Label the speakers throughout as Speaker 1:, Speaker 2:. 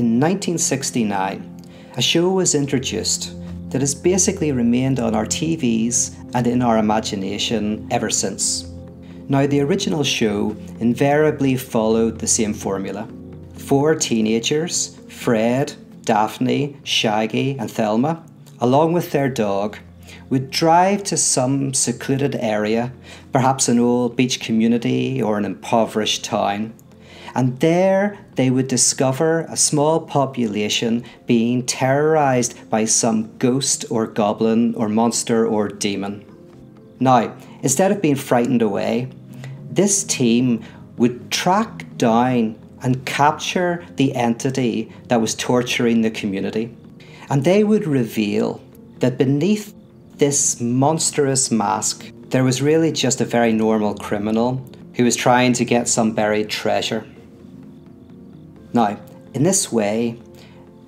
Speaker 1: In 1969, a show was introduced that has basically remained on our TVs and in our imagination ever since. Now, the original show invariably followed the same formula. 4 teenagers, Fred, Daphne, Shaggy and Thelma, along with their dog, would drive to some secluded area, perhaps an old beach community or an impoverished town, and there they would discover a small population being terrorised by some ghost or goblin or monster or demon. Now, instead of being frightened away, this team would track down and capture the entity that was torturing the community. And they would reveal that beneath this monstrous mask, there was really just a very normal criminal who was trying to get some buried treasure. Now, in this way,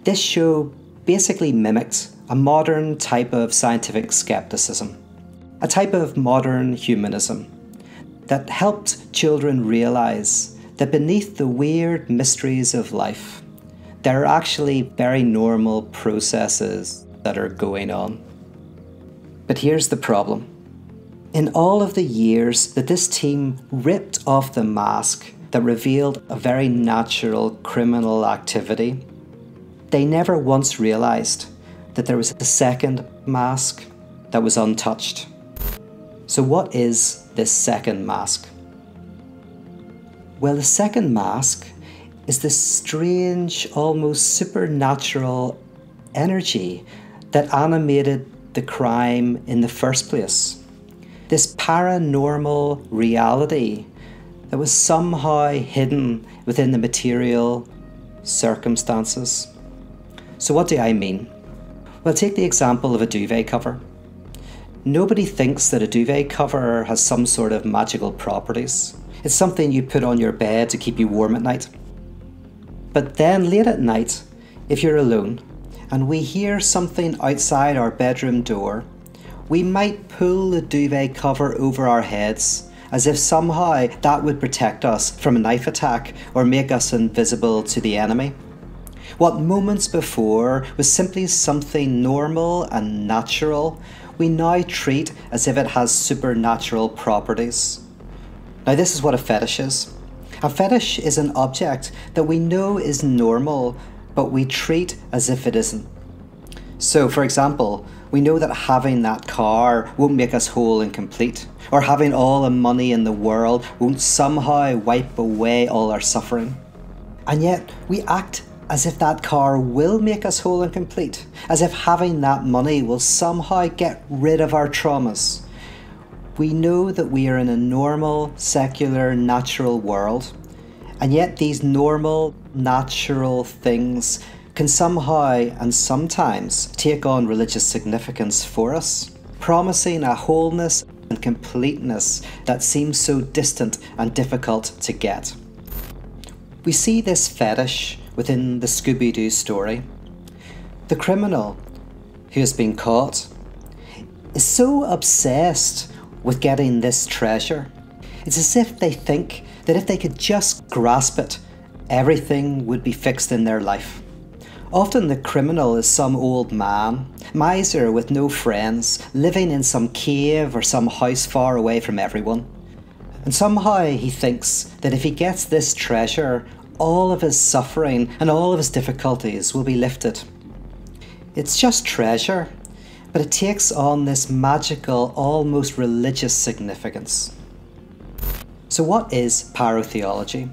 Speaker 1: this show basically mimicked a modern type of scientific skepticism, a type of modern humanism that helped children realize that beneath the weird mysteries of life, there are actually very normal processes that are going on. But here's the problem. In all of the years that this team ripped off the mask that revealed a very natural criminal activity, they never once realized that there was a second mask that was untouched. So what is this second mask? Well, the second mask is this strange, almost supernatural energy that animated the crime in the first place. This paranormal reality that was somehow hidden within the material circumstances. So what do I mean? Well, take the example of a duvet cover. Nobody thinks that a duvet cover has some sort of magical properties. It's something you put on your bed to keep you warm at night. But then late at night, if you're alone, and we hear something outside our bedroom door, we might pull the duvet cover over our heads as if somehow that would protect us from a knife attack or make us invisible to the enemy. What moments before was simply something normal and natural, we now treat as if it has supernatural properties. Now, this is what a fetish is. A fetish is an object that we know is normal, but we treat as if it isn't. So, for example, we know that having that car won't make us whole and complete, or having all the money in the world won't somehow wipe away all our suffering. And yet, we act as if that car will make us whole and complete, as if having that money will somehow get rid of our traumas. We know that we are in a normal, secular, natural world, and yet these normal, natural things can somehow and sometimes take on religious significance for us, promising a wholeness and completeness that seems so distant and difficult to get. We see this fetish within the Scooby Doo story. The criminal who has been caught is so obsessed with getting this treasure. It's as if they think that if they could just grasp it, everything would be fixed in their life. Often the criminal is some old man, miser with no friends, living in some cave or some house far away from everyone. And somehow he thinks that if he gets this treasure, all of his suffering and all of his difficulties will be lifted. It's just treasure, but it takes on this magical, almost religious significance. So what is pyrotheology?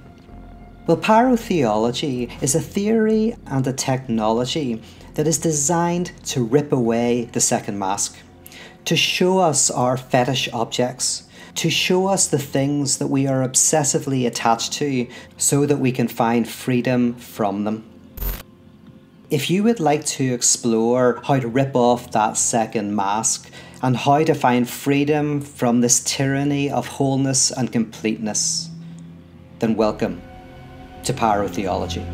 Speaker 1: Well, pyrotheology is a theory and a technology that is designed to rip away the second mask, to show us our fetish objects, to show us the things that we are obsessively attached to so that we can find freedom from them. If you would like to explore how to rip off that second mask and how to find freedom from this tyranny of wholeness and completeness, then welcome to Pyrotheology.